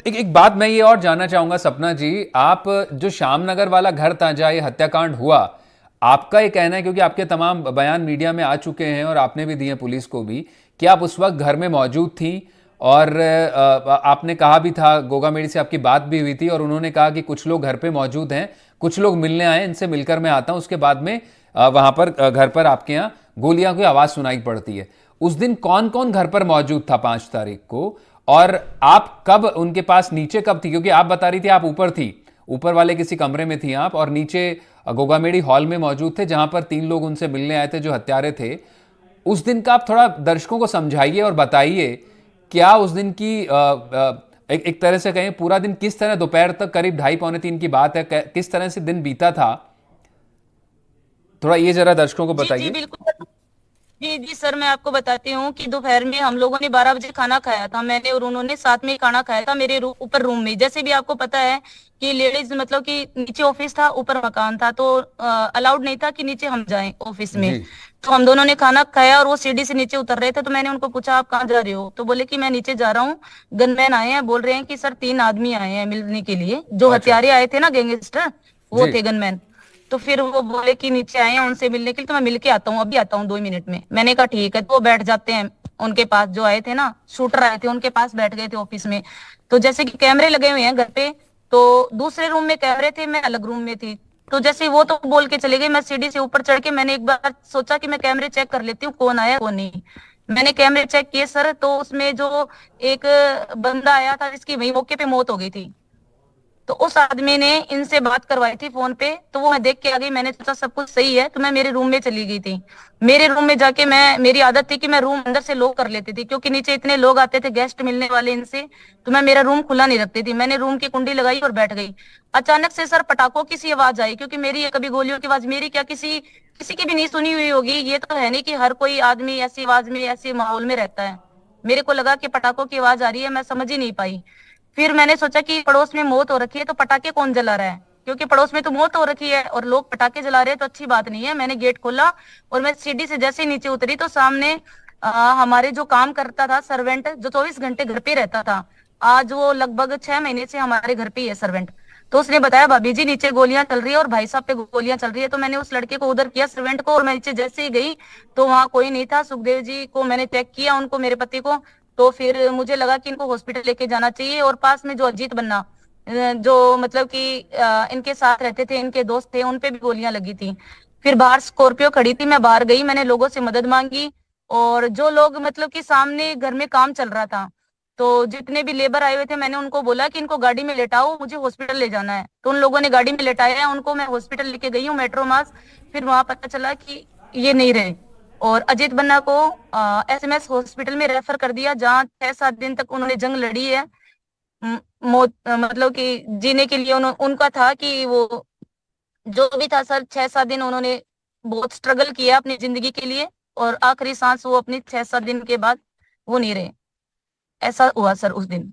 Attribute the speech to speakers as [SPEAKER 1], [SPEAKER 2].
[SPEAKER 1] एक बात मैं ये और जानना चाहूंगा सपना जी, आप जो श्यामनगर वाला घर था जहाँ ये हत्याकांड हुआ, आपका ये कहना है, क्योंकि आपके तमाम बयान मीडिया में आ चुके हैं और आपने भी दिए पुलिस को भी, कि आप उस वक्त घर में मौजूद थी और आपने कहा भी था, गोगा मेडी से आपकी बात भी हुई थी और उन्होंने कहा कि कुछ लोग घर पे मौजूद हैं, कुछ लोग मिलने आए, इनसे मिलकर मैं आता हूं। उसके बाद में वहां पर घर पर आपके यहाँ गोलियां की आवाज सुनाई पड़ती है। उस दिन कौन कौन घर पर मौजूद था 5 तारीख को, और आप कब उनके पास नीचे कब थी? क्योंकि आप बता रही थी आप ऊपर थी, ऊपर वाले किसी कमरे में थी आप, और नीचे गोगामेड़ी हॉल में मौजूद थे जहां पर 3 लोग उनसे मिलने आए थे जो हत्यारे थे। उस दिन का आप थोड़ा दर्शकों को समझाइए और बताइए, क्या उस दिन की एक तरह से कहें पूरा दिन किस तरह, दोपहर तक करीब 2:30-3 की बात है, किस तरह से दिन बीता था, थोड़ा ये जरा दर्शकों को
[SPEAKER 2] जी जी
[SPEAKER 1] बताइए।
[SPEAKER 2] बिल्कुल। जी जी सर, मैं आपको बताती हूँ कि दोपहर में हम लोगों ने 12 बजे खाना खाया था। मैंने और उन्होंने साथ में ही खाना खाया था मेरे ऊपर रूम में। जैसे भी आपको पता है कि लेडीज मतलब कि नीचे ऑफिस था, ऊपर मकान था, तो अलाउड नहीं था कि नीचे हम जाएं ऑफिस में।
[SPEAKER 1] जी
[SPEAKER 2] तो हम दोनों ने खाना खाया और वो सीढ़ी से नीचे उतर रहे थे, तो मैंने उनको पूछा आप कहाँ जा रहे हो, तो बोले कि मैं नीचे जा रहा हूँ, गनमैन आए हैं, बोल रहे हैं कि सर 3 आदमी आए हैं मिलने के लिए, जो
[SPEAKER 1] अच्छा।
[SPEAKER 2] हत्यारे आए थे ना, गैंगस्टर, वो
[SPEAKER 1] जी
[SPEAKER 2] थे गनमैन। तो फिर वो बोले कि नीचे आए हैं उनसे मिलने के लिए, तो मैं मिल के आता हूँ, अभी आता हूँ 2 मिनट में। मैंने कहा ठीक है। तो वो बैठ जाते हैं उनके पास, जो आए थे ना शूटर आए थे, उनके पास बैठ गए थे ऑफिस में। तो जैसे कि कैमरे लगे हुए हैं घर पे, तो दूसरे रूम में कैमरे थे, मैं अलग रूम में थी। तो जैसे वो तो बोल के चले गए, मैं सीढ़ी से ऊपर चढ़ के मैंने एक बार सोचा कि मैं कैमरे चेक कर लेती हूँ कौन आया कौन नहीं। मैंने कैमरे चेक किए सर, तो उसमें जो एक बंदा आया था जिसकी वही मौके पे मौत हो गई थी, तो उस आदमी ने इनसे बात करवाई थी फोन पे। तो वो मैं देख के आ गई, मैंने सोचा सब कुछ सही है, तो मैं मेरे रूम में चली गई थी। मेरे रूम में जाके मैं, मेरी आदत थी कि मैं रूम अंदर से लॉक कर लेती थी, क्योंकि नीचे इतने लोग आते थे गेस्ट मिलने वाले इनसे, तो मैं मेरा रूम खुला नहीं रखती थी। मैंने रूम की कुंडी लगाई और बैठ गई। अचानक से सर पटाखों की सी आवाज आई, क्योंकि मेरी कभी गोलियों की आवाज मेरी क्या किसी किसी की भी नहीं सुनी हुई होगी। ये तो है नहीं कि हर कोई आदमी ऐसी आवाज में ऐसे माहौल में रहता है। मेरे को लगा कि पटाखों की आवाज आ रही है, मैं समझ ही नहीं पाई। फिर मैंने सोचा कि पड़ोस में मौत हो रखी है, तो पटाखे कौन जला रहा है, क्योंकि पड़ोस में तो मौत हो रखी है और लोग पटाखे जला रहे हैं, तो अच्छी बात नहीं है। मैंने गेट खोला और मैं सीढ़ी से जैसे ही नीचे उतरी, तो सामने हमारे जो काम करता था सर्वेंट, जो 24 घंटे घर पे रहता था, आज वो लगभग 6 महीने से हमारे घर पे ही है सर्वेंट। तो उसने बताया भाभी जी नीचे गोलियां चल रही है और भाई साहब पे गोलियां चल रही है। तो मैंने उस लड़के को उधर किया सर्वेंट को, और मैं नीचे जैसे ही गई तो वहां कोई नहीं था। सुखदेव जी को मैंने चेक किया, उनको, मेरे पति को। तो फिर मुझे लगा कि इनको हॉस्पिटल लेके जाना चाहिए। और पास में जो अजीत बन्ना, जो मतलब कि इनके साथ रहते थे, इनके दोस्त थे, उनपे भी गोलियां लगी थी। फिर बाहर स्कॉर्पियो खड़ी थी, मैं बाहर गई, मैंने लोगों से मदद मांगी। और जो लोग मतलब कि सामने घर में काम चल रहा था, तो जितने भी लेबर आए हुए थे, मैंने उनको बोला कि इनको गाड़ी में लेटाओ, मुझे हॉस्पिटल ले जाना है। तो उन लोगों ने गाड़ी में लेटाया है उनको, मैं हॉस्पिटल लेके गई हूँ, मेट्रो मास। फिर वहां पता चला कि ये नहीं रहे। और अजीत बन्ना को एसएमएस हॉस्पिटल में रेफर कर दिया, जहाँ 6-7 दिन तक उन्होंने जंग लड़ी है। मौत मतलब कि जीने के लिए उनका था कि वो जो भी था सर, 6-7 दिन उन्होंने बहुत स्ट्रगल किया अपनी जिंदगी के लिए। और आखिरी सांस वो अपनी 6-7 दिन के बाद वो नहीं रहे। ऐसा हुआ सर उस दिन।